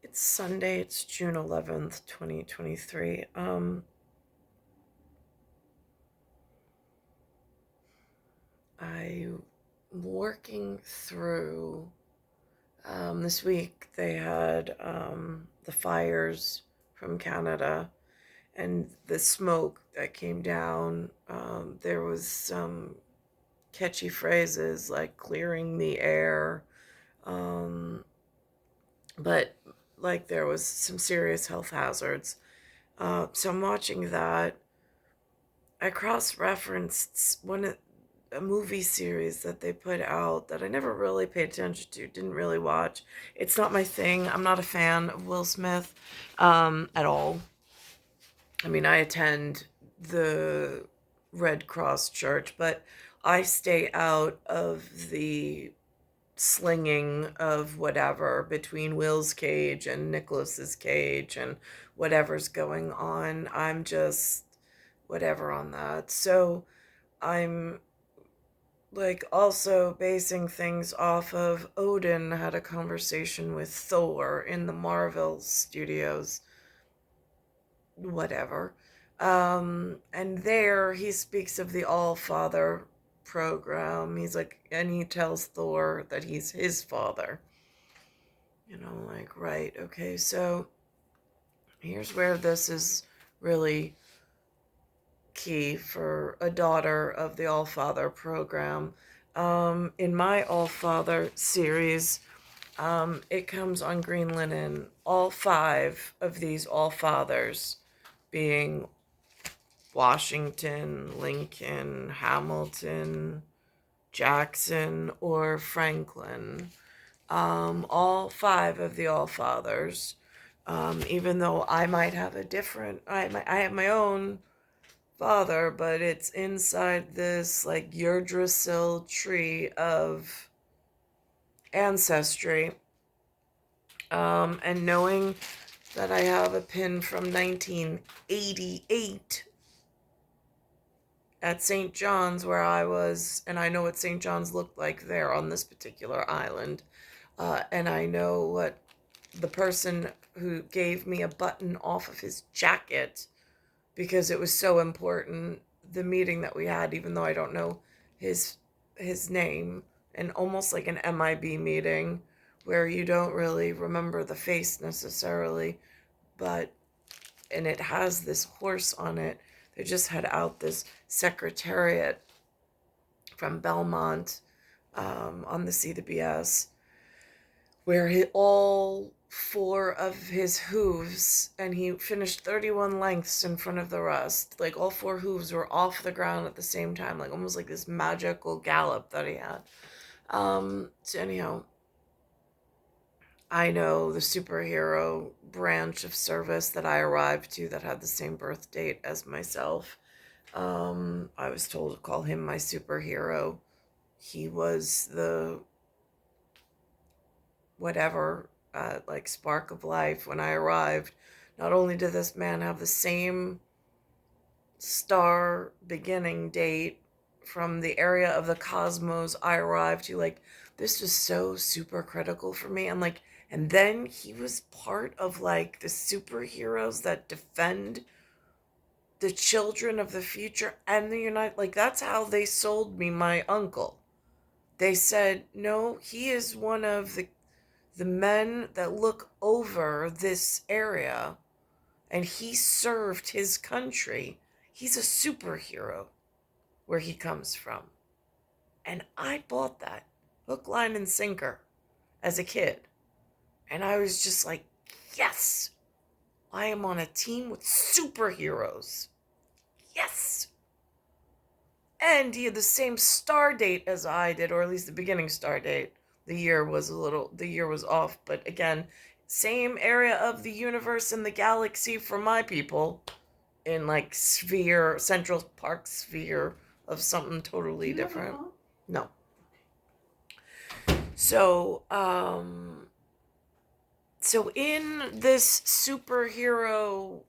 It's Sunday, it's June 11th, 2023. I'm working through this week they had the fires from Canada and the smoke that came down. There was some catchy phrases like clearing the air, um, but like there was some serious health hazards. So I'm watching that. I cross-referenced a movie series that they put out that I never really paid attention to, didn't really watch. It's not my thing. I'm not a fan of Will Smith at all. I mean, I attend the Red Cross Church, but I stay out of the slinging of whatever between Will's cage and Nicholas's cage and whatever's going on. I'm just whatever on that. So I'm like also basing things off of Odin had a conversation with Thor in the Marvel Studios, whatever. And there he speaks of the All Father program. He's like, and he tells Thor that he's his father. Like, right, okay, so here's where this is really key for a daughter of the All Father program. In my All Father series, it comes on green linen. All five of these All Fathers, being Washington, Lincoln, Hamilton, Jackson, or Franklin. All five of the All Fathers. Even though I might have I have my own father, but it's inside this like Yggdrasil tree of ancestry. And knowing that I have a pin from 1988 at St. John's where I was, and I know what St. John's looked like there on this particular island. And I know what the person who gave me a button off of his jacket, because it was so important, the meeting that we had, even though I don't know his name, and almost like an MIB meeting where you don't really remember the face necessarily, but and it has this horse on it. They just had out this secretariat from Belmont on the C to BS, where all four of his hooves, and he finished 31 lengths in front of the rest. Like all four hooves were off the ground at the same time, like almost like this magical gallop that he had. So anyhow, I know the superhero branch of service that I arrived to that had the same birth date as myself. I was told to call him my superhero. He was the whatever, like spark of life when I arrived. Not only did this man have the same star beginning date from the area of the cosmos I arrived to, like this was so super critical for me. And then he was part of like the superheroes that defend the children of the future and the United, like that's how they sold me my uncle. They said, no, he is one of the men that look over this area, and he served his country. He's a superhero where he comes from. And I bought that hook, line, and sinker as a kid. And I was just like, yes, I am on a team with superheroes. Yes. And he had the same star date as I did, or at least the beginning star date. The year was off, but again, same area of the universe and the galaxy for my people, in like sphere, Central Park sphere of something totally different. No. So, so in this superhero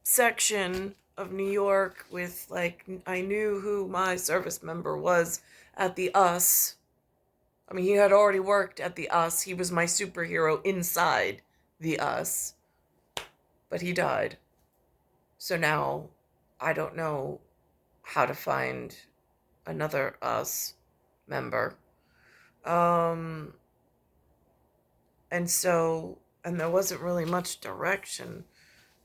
section of New York with like, I knew who my service member was at the US. I mean, he had already worked at the US. He was my superhero inside the us, but he died. So now I don't know how to find another us member. Um, and so, and there wasn't really much direction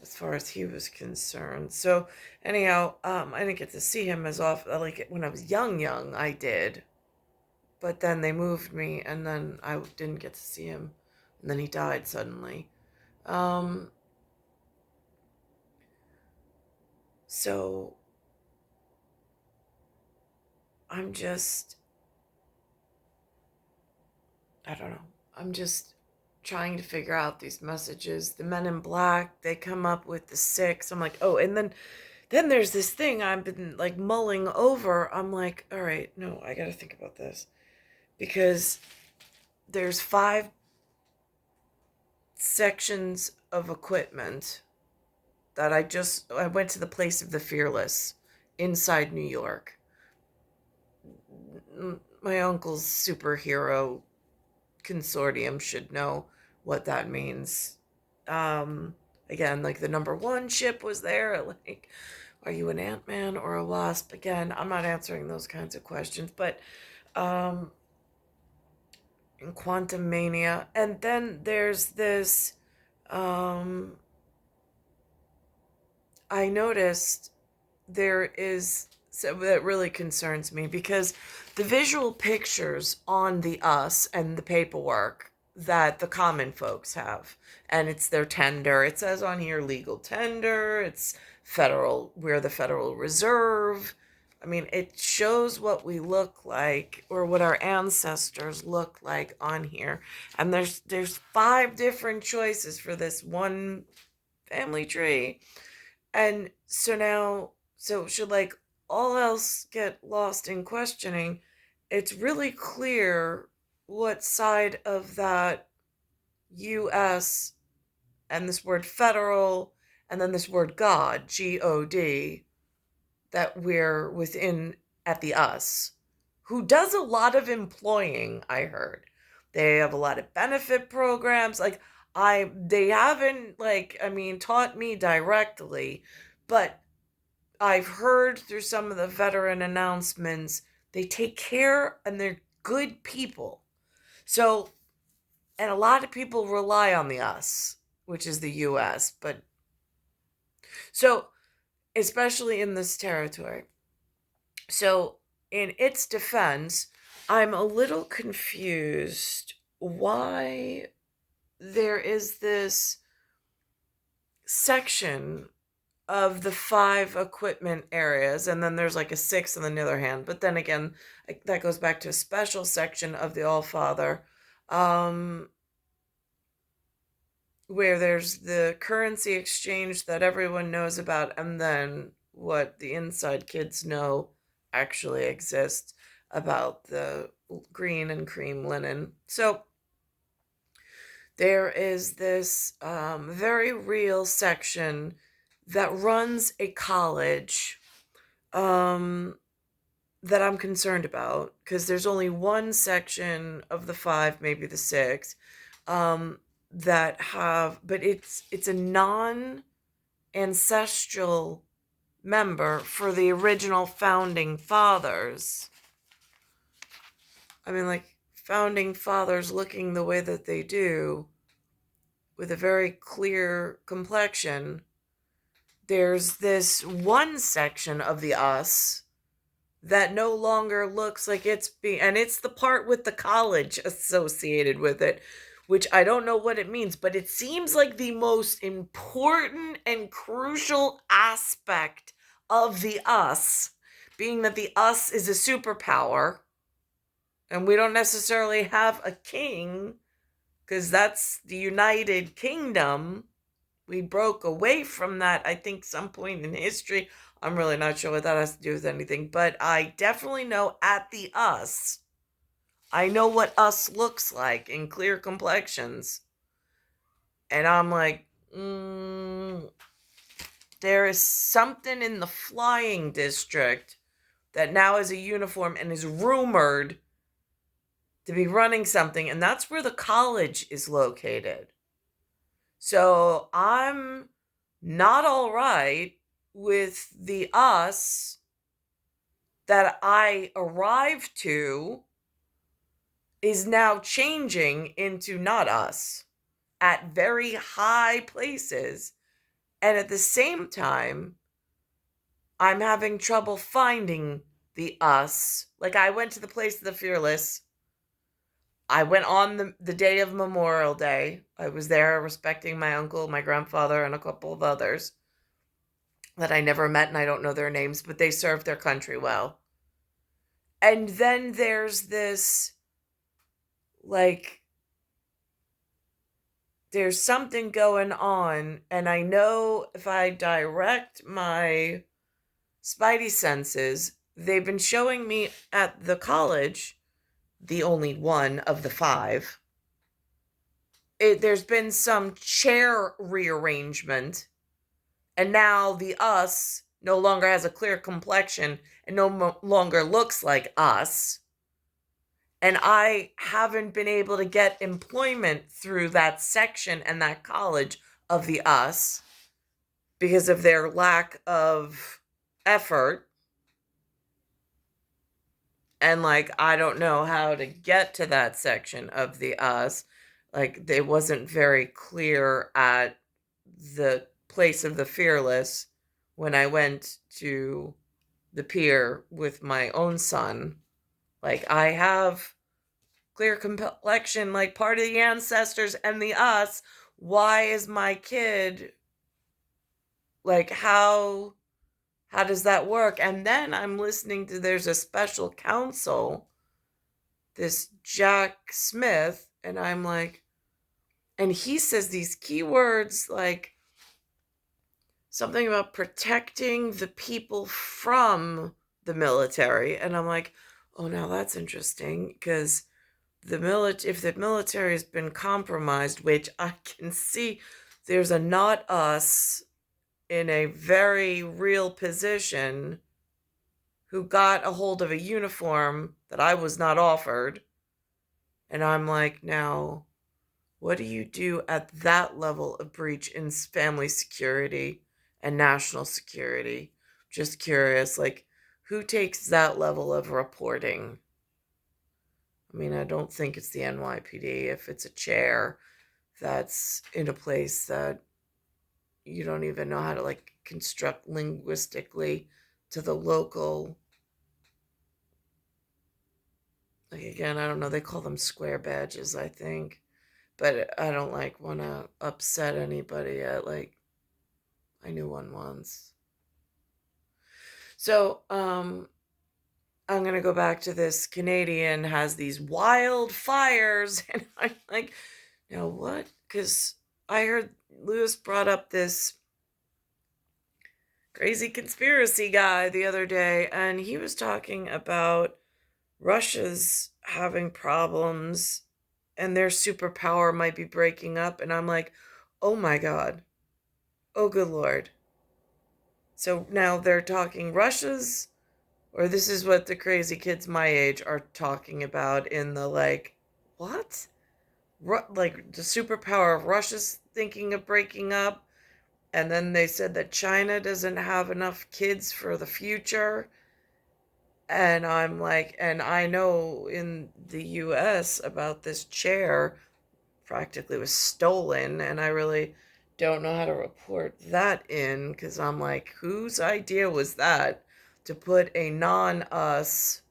as far as he was concerned. So anyhow, I didn't get to see him as often. Like when I was young, I did. But then they moved me, and then I didn't get to see him. And then he died suddenly. Um, so I'm just, I don't know. I'm just trying to figure out these messages. The men in black, they come up with the six. I'm like, oh, and then there's this thing I've been like mulling over. I'm like, all right, no, I got to think about this because there's 5 sections of equipment that I went to the Place of the Fearless inside New York. My uncle's superhero consortium should know what that means. Again, like the number 1 ship was there. Like, are you an Ant-Man or a Wasp? Again, I'm not answering those kinds of questions, but in Quantum Mania. And then there's this, I noticed there is, so that really concerns me because the visual pictures on the us and the paperwork that the common folks have, and it's their tender, it says on here legal tender, it's federal, we're the Federal Reserve. I mean, it shows what we look like or what our ancestors look like on here, and there's 5 different choices for this one family tree. And so now, so should like all else get lost in questioning, it's really clear what side of that US and this word federal and then this word God, God, that we're within at the us, who does a lot of employing, I heard. They have a lot of benefit programs. Like they haven't taught me directly, but I've heard through some of the veteran announcements, they take care and they're good people. So, and a lot of people rely on the us, which is the US, but so especially in this territory. So, in its defense, I'm a little confused why there is this section of the 5 equipment areas, and then there's like a 6 on the other hand. But then again, that goes back to a special section of the All Father, where there's the currency exchange that everyone knows about, and then what the inside kids know actually exists about the green and cream linen. So there is this very real section that runs a college that I'm concerned about because there's only one section of the 5, maybe the 6, that have, but it's a non-ancestral member for the original founding fathers. I mean, like, founding fathers looking the way that they do with a very clear complexion. There's this one section of the us that no longer looks like and it's the part with the college associated with it, which I don't know what it means, but it seems like the most important and crucial aspect of the us, being that the us is a superpower, and we don't necessarily have a king, because that's the United Kingdom. We broke away from that, I think, some point in history. I'm really not sure what that has to do with anything, but I definitely know at the us, I know what us looks like in clear complexions. And I'm like, there is something in the flying district that now is a uniform and is rumored to be running something, and that's where the college is located. So I'm not all right with the us that I arrived to is now changing into not us at very high places. And at the same time, I'm having trouble finding the us. Like, I went to the place of the fearless. I went on the day of Memorial Day. I was there respecting my uncle, my grandfather, and a couple of others that I never met and I don't know their names, but they served their country well. And then there's this, like, there's something going on, and I know if I direct my spidey senses, they've been showing me at the college, the only one of the five, there's been some chair rearrangement, and now the us no longer has a clear complexion and longer looks like us. And I haven't been able to get employment through that section and that college of the us because of their lack of effort. And like, I don't know how to get to that section of the us. Like, it wasn't very clear at the place of the fearless when I went to the pier with my own son. Like, I have clear complexion, like part of the ancestors and the us. Why is my kid, like, how does that work? And then I'm listening to, there's a special counsel, this Jack Smith, and I'm like, and he says these keywords like something about protecting the people from the military. And I'm like, oh, now that's interesting, because if the military has been compromised, which I can see there's a not us in a very real position who got a hold of a uniform that I was not offered. And I'm like, now, what do you do at that level of breach in family security and national security? Just curious, like, who takes that level of reporting? I mean, I don't think it's the NYPD if it's a chair that's in a place that you don't even know how to, like, construct linguistically to the local. Like, again, I don't know, they call them square badges, I think. But I don't, like, want to upset anybody yet. Like, I knew one once. So, I'm going to go back to this Canadian has these wildfires. And I'm like, now what? Because I heard Lewis brought up this crazy conspiracy guy the other day, and he was talking about Russia's having problems and their superpower might be breaking up. And I'm like, oh my God. Oh, good Lord. So now they're talking Russia's, or this is what the crazy kids my age are talking about in the, like, what? Like, the superpower of Russia's thinking of breaking up. And then they said that China doesn't have enough kids for the future. And I'm like, and I know in the US about this chair practically was stolen, and I really don't know how to report that in, because I'm like, whose idea was that to put a non-us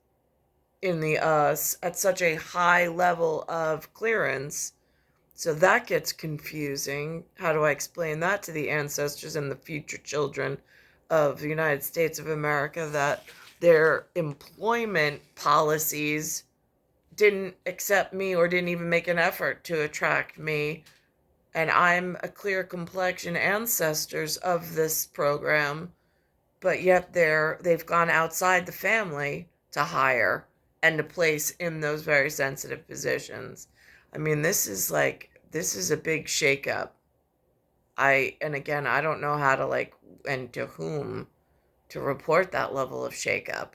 in the us at such a high level of clearance? So that gets confusing. How do I explain that to the ancestors and the future children of the United States of America, that their employment policies didn't accept me or didn't even make an effort to attract me, and I'm a clear complexion ancestors of this program, but yet they've gone outside the family to hire and to place in those very sensitive positions. I mean, this is a big shakeup. And again, I don't know how to, like, and to whom to report that level of shakeup.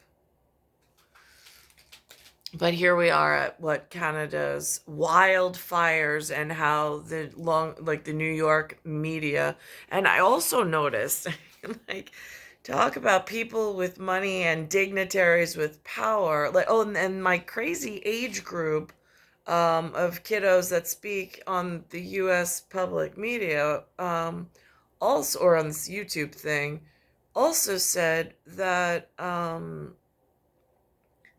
But here we are at what Canada's wildfires and how the New York media. And I also noticed, like, talk about people with money and dignitaries with power. Like, oh, and my crazy age group of kiddos that speak on the U.S. public media, also, or on this YouTube thing, also said that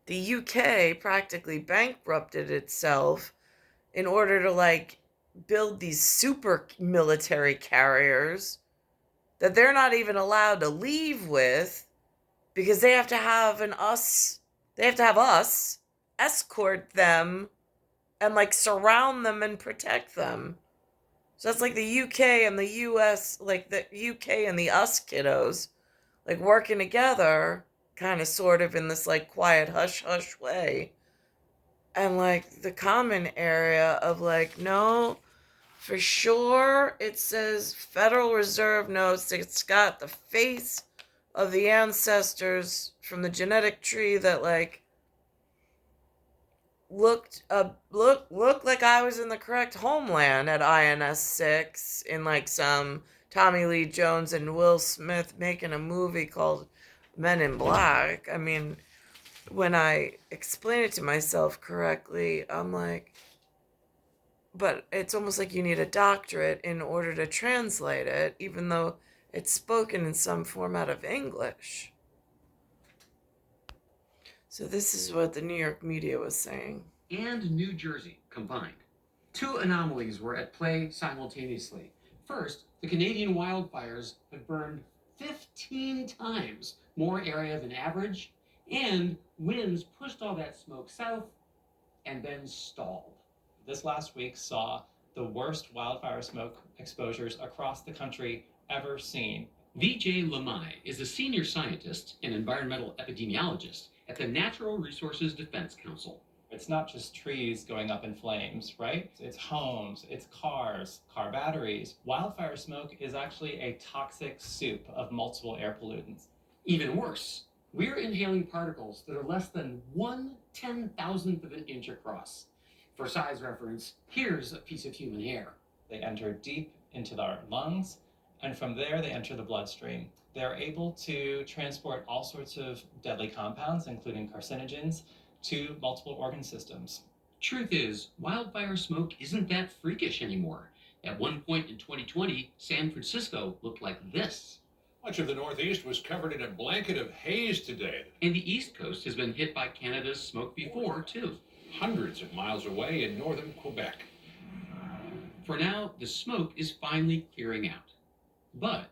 the UK practically bankrupted itself in order to like build these super military carriers that they're not even allowed to leave with because they have to have us escort them and like surround them and protect them. So that's like the UK and the US, like the UK and the us kiddos, like working together, kind of sort of in this like quiet hush hush way. And like the common area of like, no, for sure it says Federal Reserve notes, it's got the face of the ancestors from the genetic tree that like looked like I was in the correct homeland at INS 6 in like some Tommy Lee Jones and Will Smith making a movie called Men in Black. I mean, when I explain it to myself correctly, I'm like, but it's almost like you need a doctorate in order to translate it, even though it's spoken in some format of English. So this is what the New York media was saying. And New Jersey combined. Two anomalies were at play simultaneously. First, the Canadian wildfires have burned 15 times more area than average, and winds pushed all that smoke south and then stalled. This last week saw the worst wildfire smoke exposures across the country ever seen. Vijay Lamai is a senior scientist and environmental epidemiologist at the Natural Resources Defense Council. It's not just trees going up in flames, right? It's homes, it's cars, car batteries. Wildfire smoke is actually a toxic soup of multiple air pollutants. Even worse, we're inhaling particles that are less than 1/10,000th of an inch across. For size reference, here's a piece of human hair. They enter deep into our lungs, and from there they enter the bloodstream. They're able to transport all sorts of deadly compounds, including carcinogens, to multiple organ systems. Truth is, wildfire smoke isn't that freakish anymore. At one point in 2020, San Francisco looked like this. Much of the Northeast was covered in a blanket of haze today. And the East Coast has been hit by Canada's smoke before, too. Hundreds of miles away in northern Quebec. For now, the smoke is finally clearing out. But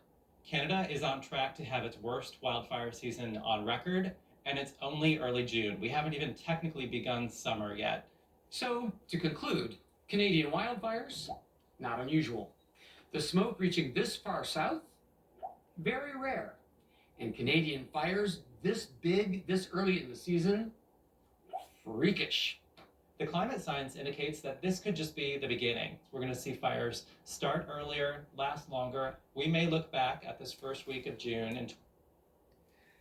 Canada is on track to have its worst wildfire season on record, and it's only early June. We haven't even technically begun summer yet. So, to conclude, Canadian wildfires? Not unusual. The smoke reaching this far south? Very rare. And Canadian fires this big, this early in the season? Freakish. The climate science indicates that this could just be the beginning. We're going to see fires start earlier, last longer. We may look back at this first week of June and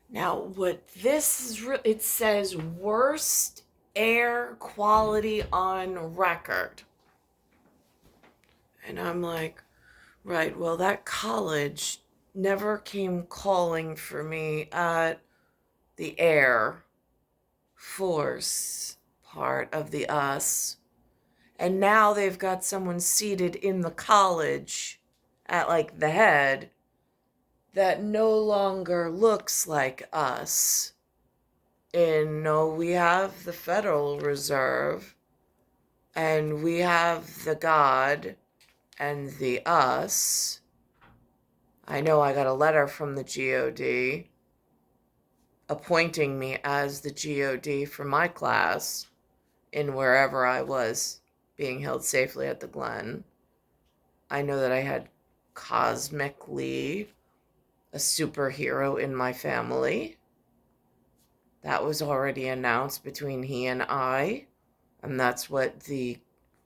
Now, what this is, it says worst air quality on record. And I'm like, right, well, that college never came calling for me at the Air Force part of the us. And now they've got someone seated in the college at like the head that no longer looks like us. And no, we have the Federal Reserve, and we have the God and the us. I know I got a letter from the GOD appointing me as the GOD for my class in wherever I was being held safely at the Glen. I know that I had cosmically a superhero in my family. That was already announced between he and I, and that's what the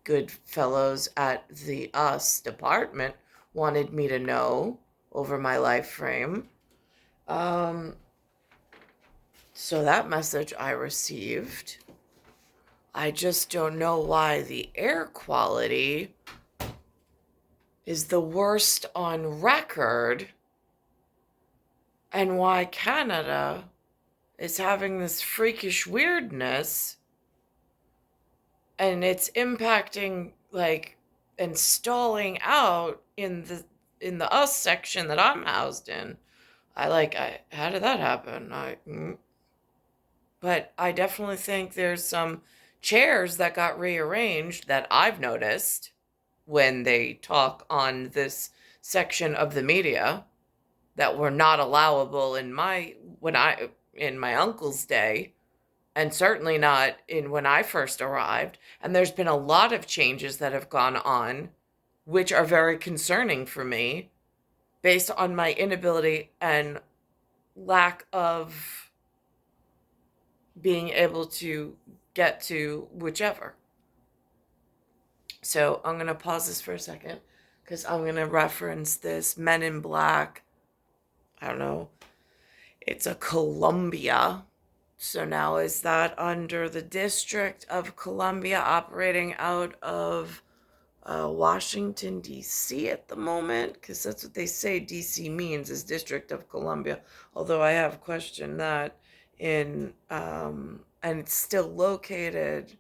good fellows at the us department wanted me to know over my life frame. So that message I received. I just don't know why the air quality is the worst on record and why Canada is having this freakish weirdness and it's impacting like and stalling out in the us section that I'm housed in. How did that happen? But I definitely think there's some chairs that got rearranged that I've noticed when they talk on this section of the media that were not allowable in my uncle's day, and certainly not in when I first arrived. And there's been a lot of changes that have gone on which are very concerning for me based on my inability and lack of being able to get to whichever. So I'm going to pause this for a second because I'm going to reference this Men in Black. I don't know. It's a Columbia. So now is that under the District of Columbia operating out of Washington, D.C. at the moment? Because that's what they say D.C. means, is District of Columbia. Although I have questioned that and it's still located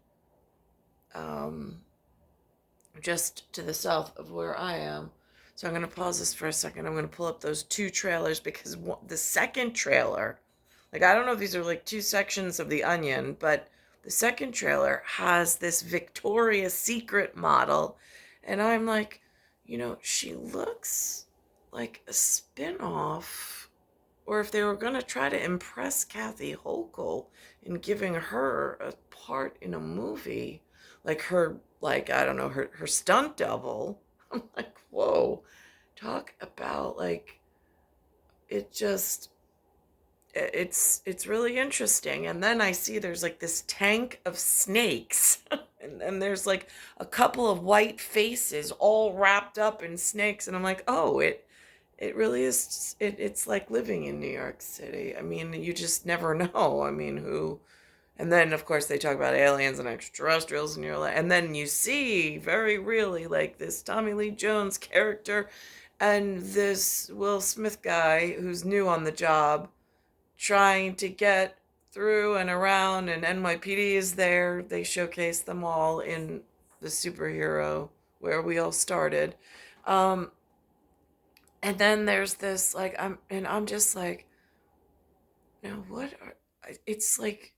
just to the south of where I am. So I'm going to pause this for a second. I'm going to pull up those two trailers because the second trailer, like, I don't know if these are like two sections of the onion, but the second trailer has this Victoria's Secret model. And I'm like, she looks like a spin-off. Or if they were going to try to impress Kathy Hochul in giving her a part in a movie, like her, like, I don't know, her stunt double. I'm like, whoa, talk about, like, it's really interesting. And then I see there's like this tank of snakes and there's like a couple of white faces all wrapped up in snakes. And I'm like, oh, it really is, it's like living in New York City. I mean, you just never know. I mean, who... And then, of course, they talk about aliens and extraterrestrials, and you're like, and then you see very really like this Tommy Lee Jones character and this Will Smith guy who's new on the job trying to get through and around, and NYPD is there. They showcase them all in the superhero where we all started. And then there's this, like, I'm just like, now what are, it's like,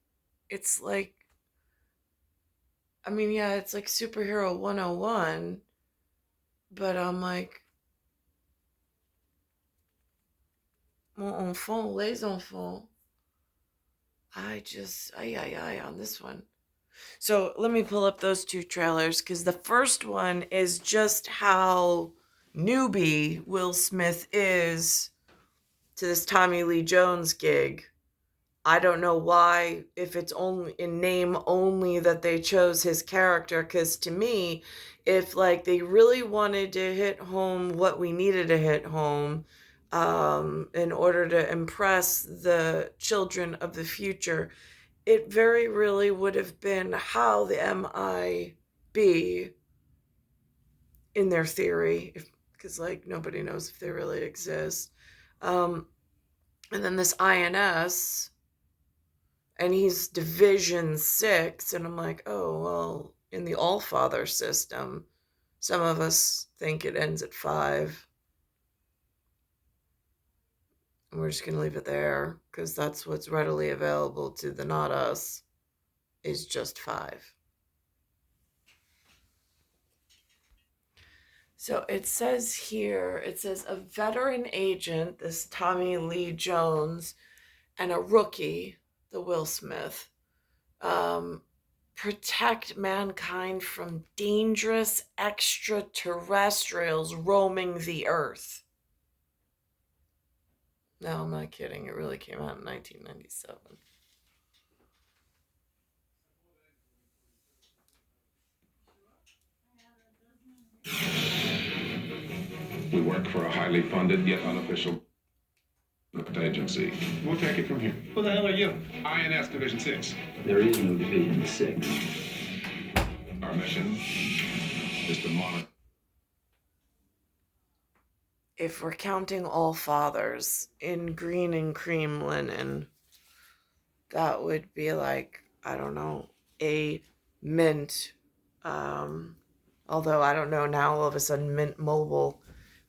I mean, yeah, it's like superhero 101, but I'm like, mon enfant, les enfants. Aye, on this one. So let me pull up those two trailers because the first one is just how newbie Will Smith is to this Tommy Lee Jones gig. I don't know why, if it's only in name only that they chose his character, because to me, if like they really wanted to hit home what we needed to hit home in order to impress the children of the future, it very really would have been how the MIB, in their theory, because like nobody knows if they really exist, and then this INS, and he's Division 6, and I'm like, oh, well, in the All-Father system, some of us think it ends at 5. And we're just going to leave it there, because that's what's readily available to the not us, is just 5. So it says here, a veteran agent, this Tommy Lee Jones, and a rookie, the Will Smith, protect mankind from dangerous extraterrestrials roaming the earth. No, I'm not kidding. It really came out in 1997. We work for a highly funded yet unofficial agency. We'll take it from here. Who the hell are you? INS Division 6. There is no Division 6. Our mission is to monitor. If we're counting all fathers in green and cream linen, that would be like, I don't know, a Mint. Although I don't know, now all of a sudden Mint Mobile,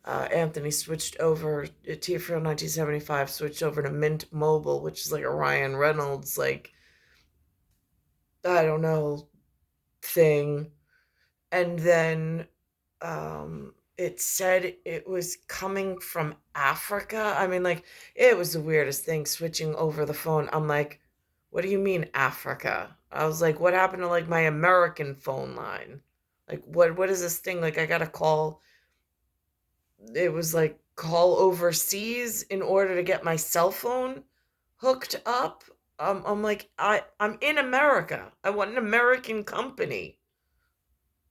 Anthony switched over, TFL 1975 switched over to Mint Mobile, which is like a Ryan Reynolds, like, I don't know, thing. And then it said it was coming from Africa. I mean, like, it was the weirdest thing switching over the phone. I'm like, what do you mean Africa? I was like, what happened to like my American phone line? Like, what is this thing? Like, I gotta call. It was like call overseas in order to get my cell phone hooked up. I'm like, I'm in America. I want an American company.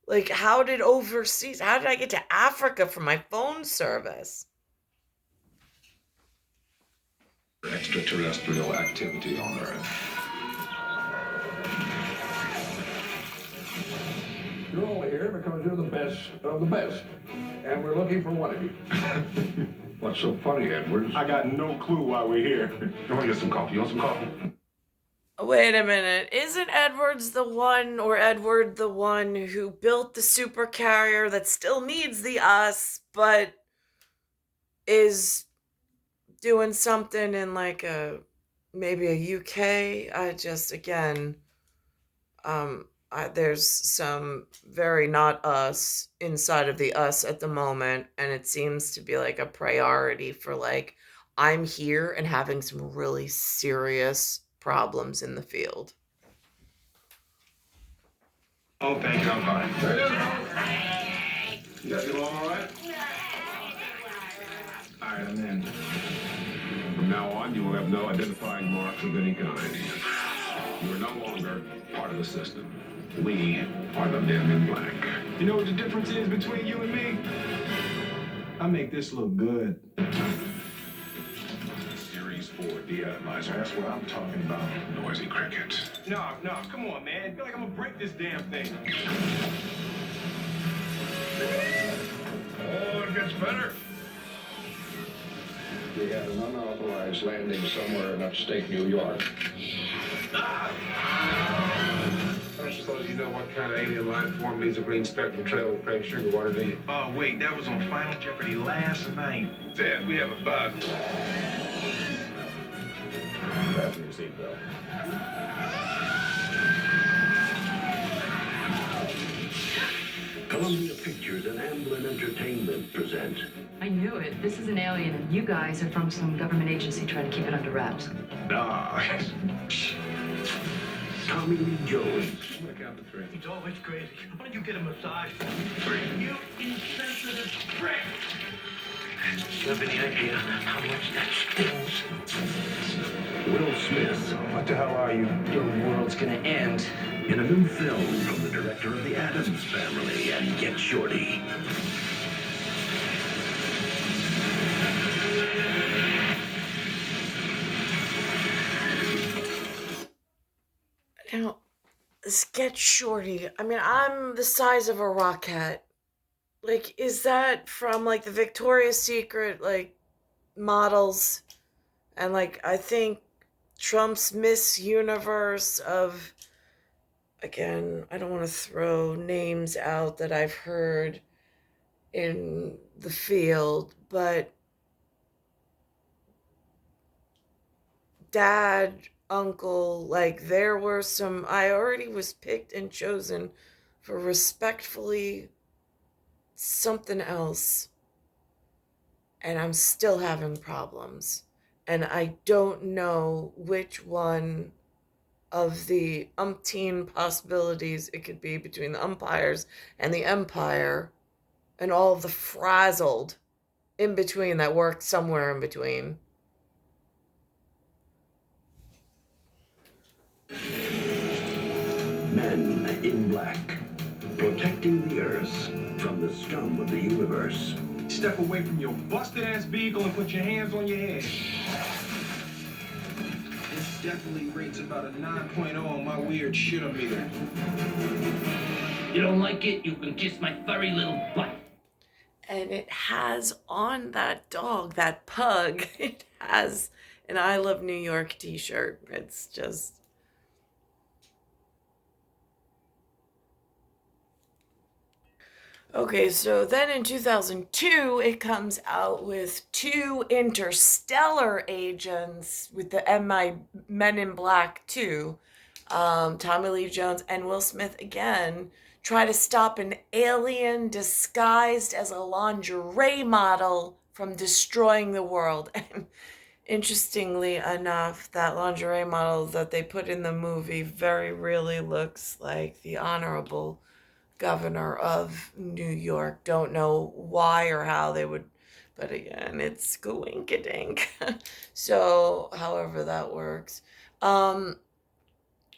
Like, how did I get to Africa for my phone service? Extraterrestrial activity on Earth. You're all here because you're the best of the best. And we're looking for one of you. What's so funny, Edwards? I got no clue why we're here. You want to get some coffee? You want some coffee? Wait a minute. Isn't Edward the one who built the supercarrier that still needs the us, but is doing something in like maybe a UK? There's some very not us inside of the us at the moment, and it seems to be like a priority for like, I'm here and having some really serious problems in the field. Oh, thank you, I'm fine. You guys get along all right? All right, I'm in. From now on, you will have no identifying marks of any kind. You are no longer part of the system. We are the men in black. You know what the difference is between you and me? I make this look good. Series 4 deatomizer. That's what I'm talking about. Noisy cricket. No, come on, man. I feel like I'm gonna break this damn thing. Oh, it gets better. We had an unauthorized landing somewhere in upstate New York. I don't suppose you know what kind of alien life form leaves a green spectrum trail of crave sugar water, do you? Oh, wait, that was on Final Jeopardy last night. Dad, we have a bug. Fasten your seatbelt. Columbia Pictures and Amblin Entertainment present. I knew it. This is an alien, and you guys are from some government agency trying to keep it under wraps. Tommy Lee Jones. I'm gonna count to 3. He's always crazy. Why don't you get a massage? 3. You insensitive prick! You have any idea how much that stings? Will Smith. What the hell are you? Your world's gonna end. In a new film from the director of The Addams Family and Get Shorty. Now, this Get Shorty. I mean, I'm the size of a rocket. Like, is that from like the Victoria's Secret like models? And like, I think Trump's Miss Universe of, again, I don't want to throw names out that I've heard in the field, but dad, uncle, like there were some, I already was picked and chosen for respectfully something else, and I'm still having problems, and I don't know which one of the umpteen possibilities it could be between the umpires and the empire and all of the frazzled in between that work somewhere in between. Men in Black. Protecting the Earth from the scum of the universe. Step away from your busted-ass beagle and put your hands on your head. definitely rates about a 9.0 on my weird shit-o-meter. You don't like it? You can kiss my furry little butt. And it has on that dog, that pug, it has an I Love New York t-shirt. It's just... Okay, so then in 2002, it comes out with 2 interstellar agents with the MI Men in Black 2. Tommy Lee Jones and Will Smith again try to stop an alien disguised as a lingerie model from destroying the world. And interestingly enough, that lingerie model that they put in the movie very really looks like the Honorable Governor of New York. Don't know why or how they would, but again, it's go-wink-a-dink. So, however that works.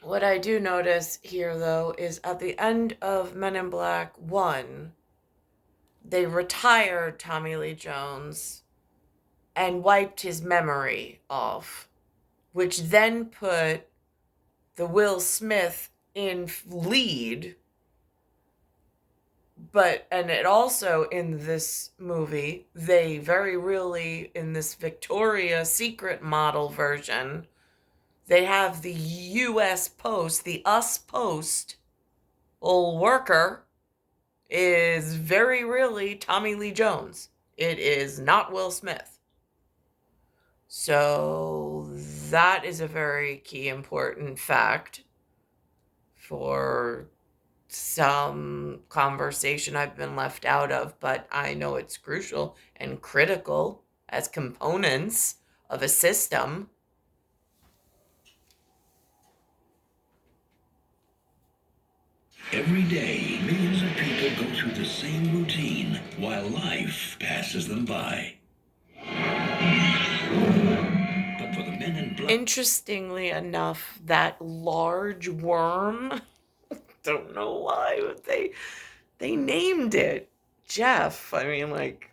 What I do notice here, though, is at the end of Men in Black 1, they retired Tommy Lee Jones and wiped his memory off, which then put the Will Smith in lead. And it also, in this movie, they very really, in this Victoria's Secret model version, they have the U.S. Post, the US Post, old worker, is very really Tommy Lee Jones. It is not Will Smith. So that is a very key important fact for some conversation I've been left out of, but I know it's crucial and critical as components of a system. Every day, millions of people go through the same routine while life passes them by. But for the Men in Black... Interestingly enough, that large worm, don't know why, but they named it Jeff. I mean, like...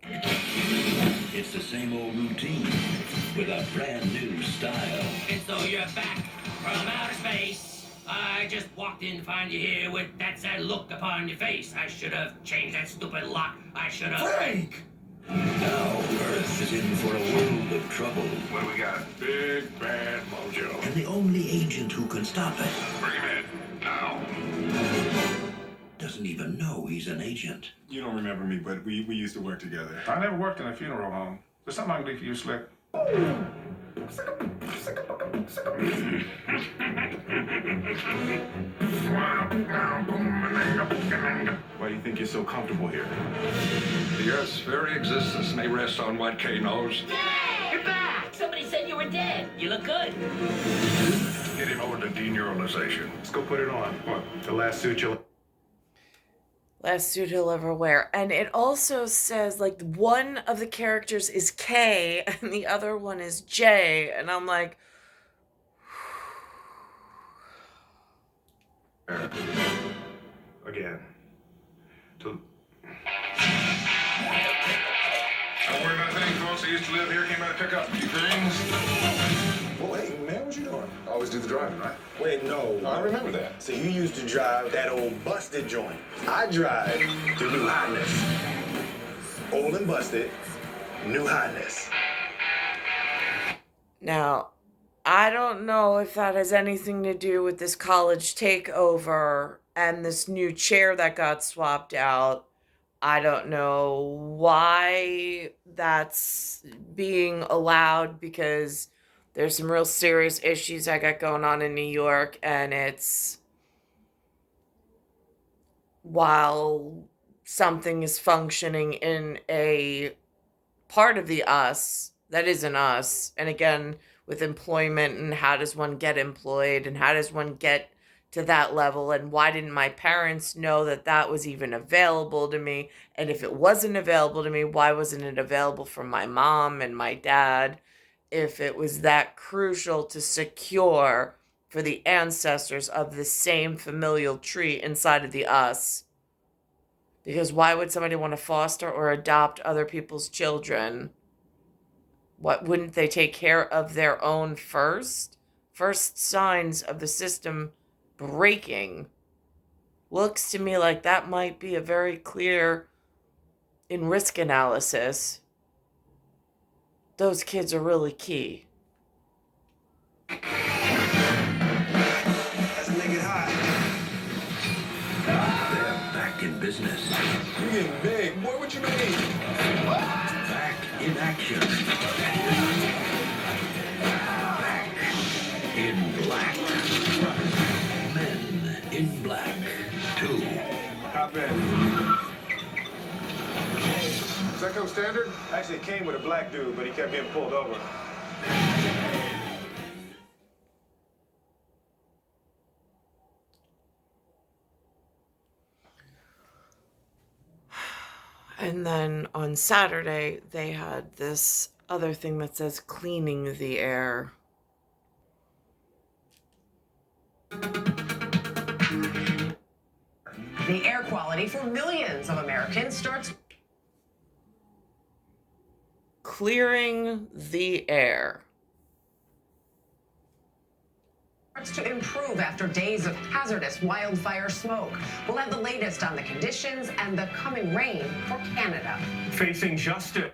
It's the same old routine with a brand new style. And so you're back from outer space. I just walked in to find you here with that sad look upon your face. I should have changed that stupid lock. I should have... Frank! Now Earth is in for a world of trouble. What do we got? Big bad mojo. And the only agent who can stop it... Bring him in. Now. ...doesn't even know he's an agent. You don't remember me, but we used to work together. I never worked in a funeral home. There's something I can do for you, Slick. Why do you think you're so comfortable here? The Earth's very existence may rest on what Kay knows. You're back! Somebody said you were dead. You look good. Get him over to deneuralization. Let's go put it on. What? The last suit you'll... Last suit he'll ever wear. And it also says, like, one of the characters is K and the other one is J. And I'm like... Again. Don't worry about things, folks. I used to live here. Came by to pick up a few things. Well, hey, man, what you doing? Always do the driving, right? Wait, no. I remember that. See, you used to drive that old busted joint. I drive the new hotness. Old and busted, new hotness. Now, I don't know if that has anything to do with this college takeover and this new chair that got swapped out. I don't know why that's being allowed, because there's some real serious issues I got going on in New York, and it's while something is functioning in a part of the us that isn't us, and again, with employment and how does one get employed and how does one get to that level, and why didn't my parents know that that was even available to me? And if it wasn't available to me, why wasn't it available from my mom and my dad? If it was that crucial to secure for the ancestors of the same familial tree inside of the us. Because why would somebody want to foster or adopt other people's children What, wouldn't they take care of their own first? First signs of the system breaking looks to me like that might be a very clear, in risk analysis, those kids are really key. Let's make it hot. They're back in business. You getting big. Boy, what you mean? Back in action. Back in black. Men in Black 2. Hop in. Does that come standard? Actually, it came with a black dude, but he kept getting pulled over. And then on Saturday, they had this other thing that says cleaning the air. The air quality for millions of Americans starts Clearing the air. to improve after days of hazardous wildfire smoke. We'll have the latest on the conditions and the coming rain for Canada. Facing justice.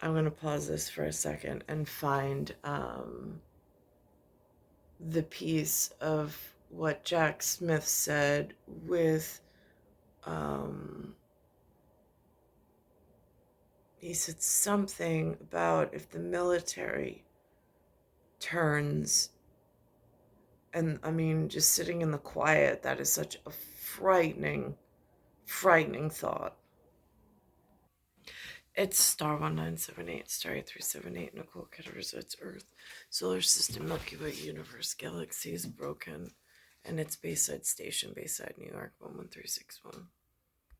I'm going to pause this for a second and find the piece of what Jack Smith said with, he said something about if the military turns, and I mean, just sitting in the quiet, that is such a frightening thought. It's star 1978, star 8378, Nicole, Cattaruzza, it's Earth, Solar System, Milky Way, Universe, Galaxy is broken, and it's Bayside Station, Bayside, New York, 11361.